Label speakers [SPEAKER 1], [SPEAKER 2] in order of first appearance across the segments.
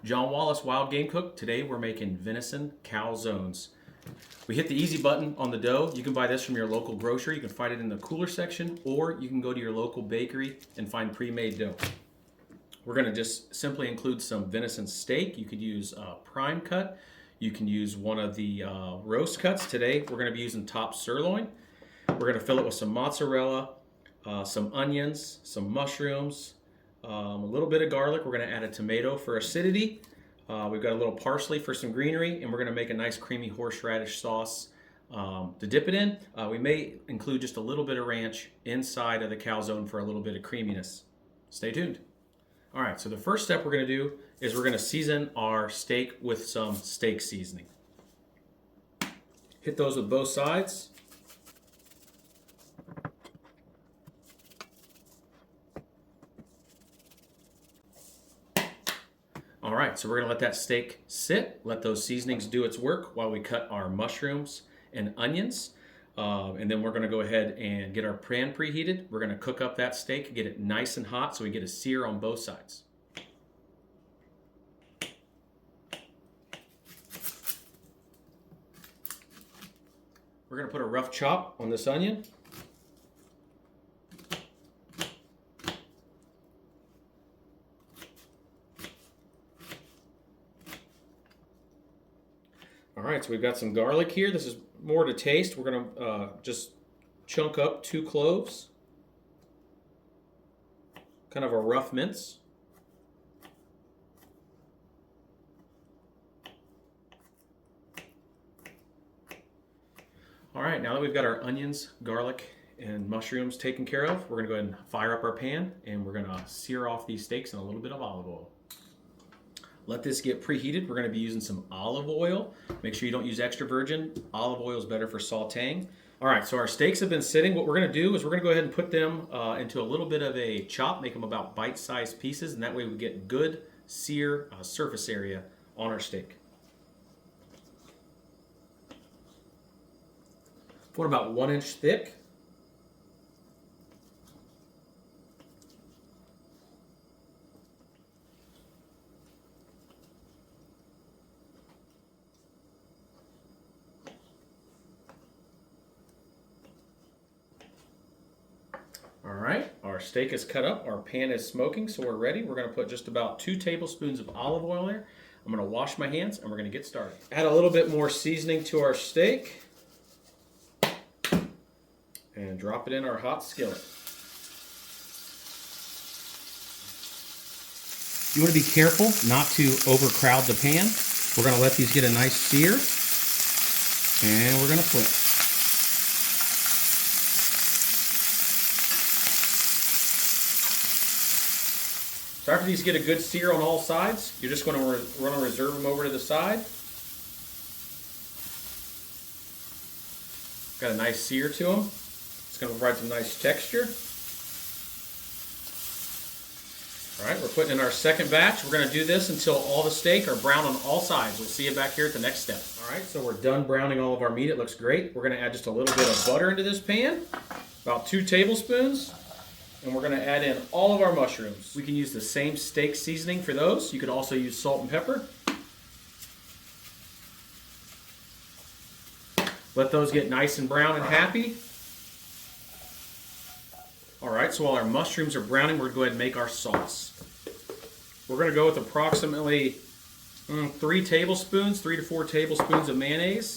[SPEAKER 1] John Wallace, Wild Game Cook. Today we're making venison calzones. We hit the easy button on the dough. You can buy this from your local grocery. You can find it in the cooler section, or you can go to your local bakery and find pre-made dough. We're going to just simply include some venison steak. You could use prime cut. You can use one of the roast cuts. Today we're going to be using top sirloin. We're going to fill it with some mozzarella, some onions, some mushrooms, a little bit of garlic. We're going to add a tomato for acidity. We've got a little parsley for some greenery, and we're going to make a nice creamy horseradish sauce to dip it in. We may include just a little bit of ranch inside of the calzone for a little bit of creaminess. Stay tuned. All right, so the first step we're going to do is we're going to season our steak with some steak seasoning. Hit those with both sides. All right, so we're gonna let that steak sit, let those seasonings do its work while we cut our mushrooms and onions. And then we're gonna go ahead and get our pan preheated. We're gonna cook up that steak, get it nice and hot so we get a sear on both sides. We're gonna put a rough chop on this onion. All right, so we've got some garlic here. This is more to taste. We're gonna just chunk up 2 cloves, kind of a rough mince. All right, now that we've got our onions, garlic, and mushrooms taken care of, we're gonna go ahead and fire up our pan, and we're gonna sear off these steaks in a little bit of olive oil. Let this get preheated. We're going to be using some olive oil. Make sure you don't use extra virgin. Olive oil is better for sauteing. All right, so our steaks have been sitting. What we're going to do is we're going to go ahead and put them into a little bit of a chop, make them about bite-sized pieces, and that way we get good sear surface area on our steak. Put about 1 inch thick. All right, our steak is cut up, our pan is smoking, so we're ready. We're gonna put just about 2 tablespoons of olive oil there. I'm gonna wash my hands and we're gonna get started. Add a little bit more seasoning to our steak and drop it in our hot skillet. You wanna be careful not to overcrowd the pan. We're gonna let these get a nice sear and we're gonna flip. So after these get a good sear on all sides, you're just going to reserve them over to the side. Got a nice sear to them. It's going to provide some nice texture. All right, we're putting in our second batch. We're going to do this until all the steak are brown on all sides. We'll see you back here at the next step. All right, so we're done browning all of our meat. It looks great. We're going to add just a little bit of butter into this pan, about 2 tablespoons. And we're going to add in all of our mushrooms. We can use the same steak seasoning for those. You could also use salt and pepper. Let those get nice and brown and happy. All right, so while our mushrooms are browning, we're going to go ahead and make our sauce. We're going to go with approximately 3 to 4 tablespoons of mayonnaise.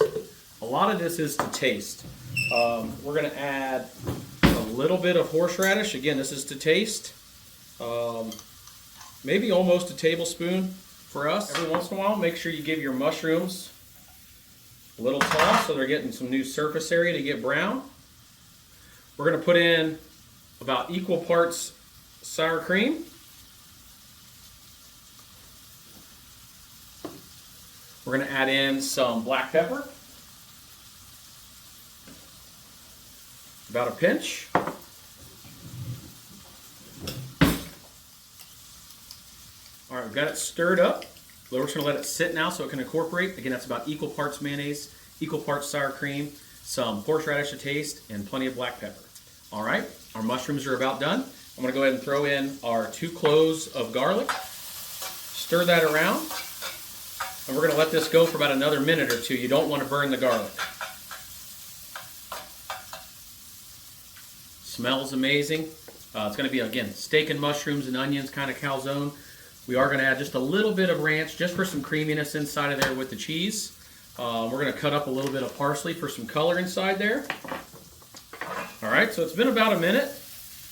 [SPEAKER 1] A lot of this is to taste. We're going to add a little bit of horseradish. Again, this is to taste. Maybe almost a tablespoon for us. Every once in a while, make sure you give your mushrooms a little toss so they're getting some new surface area to get brown. We're going to put in about equal parts sour cream. We're going to add in some black pepper. About a pinch. All right, we've got it stirred up. We're just going to let it sit now so it can incorporate. Again, that's about equal parts mayonnaise, equal parts sour cream, some horseradish to taste, and plenty of black pepper. All right, our mushrooms are about done. I'm going to go ahead and throw in our 2 cloves of garlic. Stir that around. And we're going to let this go for about another minute or two. You don't want to burn the garlic. Smells amazing. It's going to be, again, steak and mushrooms and onions kind of calzone. We are going to add just a little bit of ranch just for some creaminess inside of there with the cheese. We're going to cut up a little bit of parsley for some color inside there. All right, so it's been about a minute.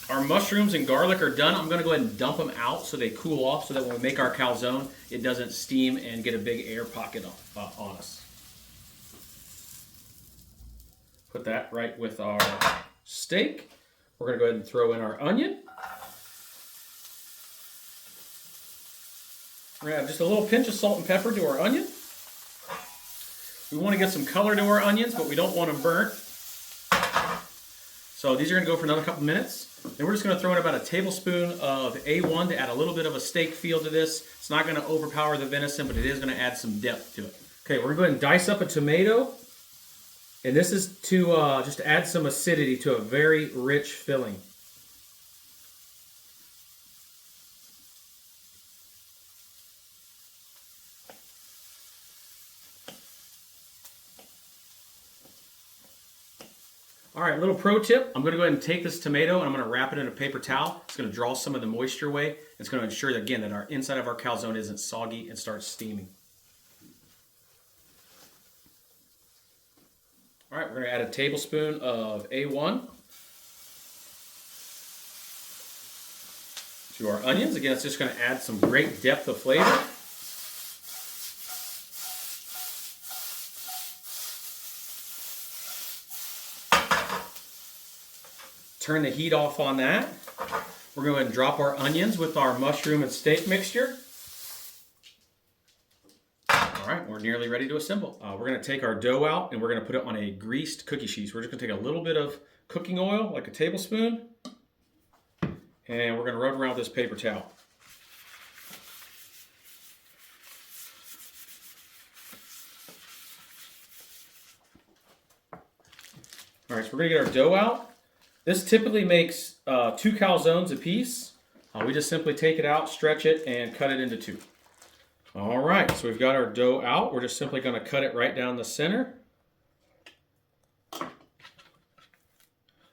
[SPEAKER 1] Our mushrooms and garlic are done. I'm going to go ahead and dump them out so they cool off so that when we make our calzone, it doesn't steam and get a big air pocket on us. Put that right with our steak. We're going to go ahead and throw in our onion. We're going to add just a little pinch of salt and pepper to our onion. We want to get some color to our onions, but we don't want them burnt. So these are going to go for another couple minutes. Then we're just going to throw in about a tablespoon of A1 to add a little bit of a steak feel to this. It's not going to overpower the venison, but it is going to add some depth to it. Okay, we're going to go ahead and dice up a tomato. And this is to just add some acidity to a very rich filling. All right, little pro tip. I'm going to go ahead and take this tomato and I'm going to wrap it in a paper towel. It's going to draw some of the moisture away. It's going to ensure, that, again, that our inside of our calzone isn't soggy and starts steaming. All right, we're going to add a tablespoon of A1 to our onions. Again, it's just going to add some great depth of flavor. Turn the heat off on that. We're going to go ahead and drop our onions with our mushroom and steak mixture. All right, we're nearly ready to assemble. We're going to take our dough out and we're going to put it on a greased cookie sheet. So we're just going to take a little bit of cooking oil, like a tablespoon, and we're going to rub around with this paper towel. All right, so we're going to get our dough out. This typically makes 2 calzones a piece. We just simply take it out, stretch it, and cut it into 2. All right, so we've got our dough out. We're just simply going to cut it right down the center.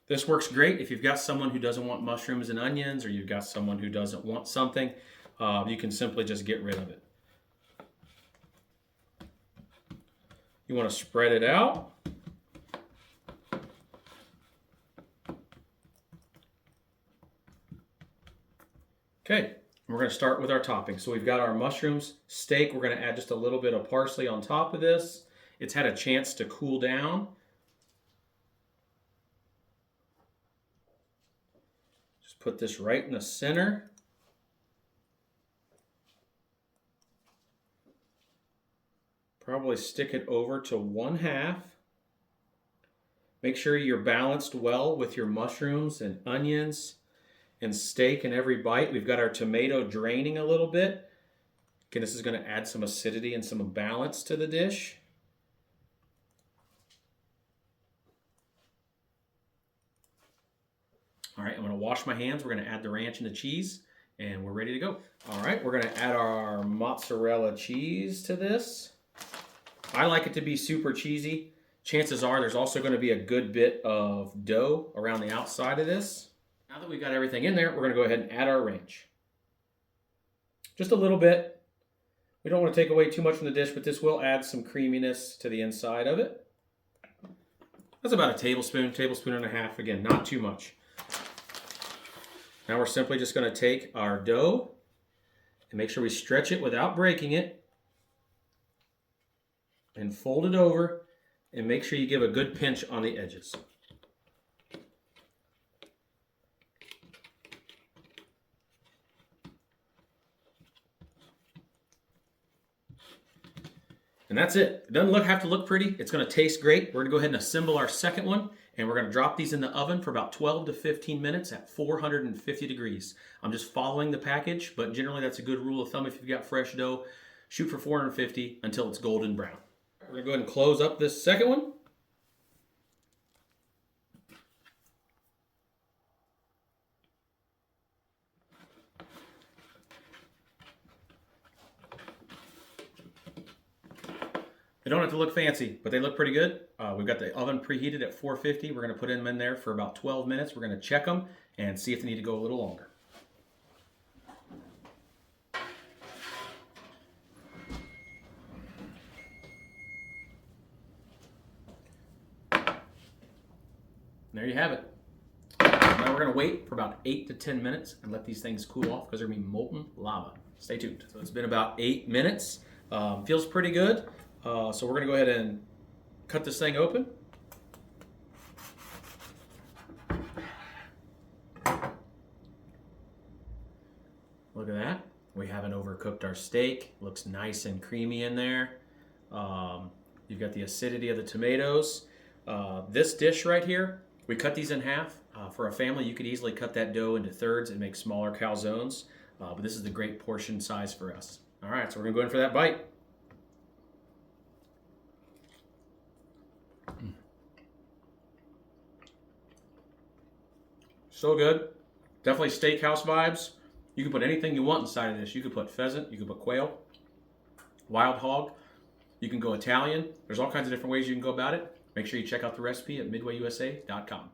[SPEAKER 1] This works great if you've got someone who doesn't want mushrooms and onions, or you've got someone who doesn't want something. You can simply just get rid of it. You want to spread it out. Okay, we're going to start with our topping. So we've got our mushrooms, steak. We're going to add just a little bit of parsley on top of this. It's had a chance to cool down. Just put this right in the center. Probably stick it over to 1/2. Make sure you're balanced well with your mushrooms and onions and steak in every bite. We've got our tomato draining a little bit. Again, this is going to add some acidity and some balance to the dish. All right, I'm going to wash my hands. We're going to add the ranch and the cheese, and we're ready to go. All right, we're going to add our mozzarella cheese to this. I like it to be super cheesy. Chances are there's also going to be a good bit of dough around the outside of this. Now that we've got everything in there, we're going to go ahead and add our ranch. Just a little bit. We don't want to take away too much from the dish, but this will add some creaminess to the inside of it. That's about a tablespoon, tablespoon and a half. Again, not too much. Now we're simply just going to take our dough and make sure we stretch it without breaking it. And fold it over and make sure you give a good pinch on the edges. And that's it. It doesn't have to look pretty. It's going to taste great. We're going to go ahead and assemble our second one, and we're going to drop these in the oven for about 12 to 15 minutes at 450 degrees. I'm just following the package, but generally that's a good rule of thumb if you've got fresh dough. Shoot for 450 until it's golden brown. We're going to go ahead and close up this second one. They don't have to look fancy, but they look pretty good. We've got the oven preheated at 450. We're going to put them in there for about 12 minutes. We're going to check them and see if they need to go a little longer. There you have it. Now we're going to wait for about 8 to 10 minutes and let these things cool off because they're going to be molten lava. Stay tuned. So it's been about 8 minutes. Feels pretty good. So we're going to go ahead and cut this thing open. Look at that. We haven't overcooked our steak. Looks nice and creamy in there. You've got the acidity of the tomatoes. This dish right here, we cut these in half. For a family, you could easily cut that dough into thirds and make smaller calzones. But this is the great portion size for us. All right, so we're going to go in for that bite. So good. Definitely steakhouse vibes. You can put anything you want inside of this. You could put pheasant, you could put quail, wild hog. You can go Italian. There's all kinds of different ways you can go about it. Make sure you check out the recipe at MidwayUSA.com.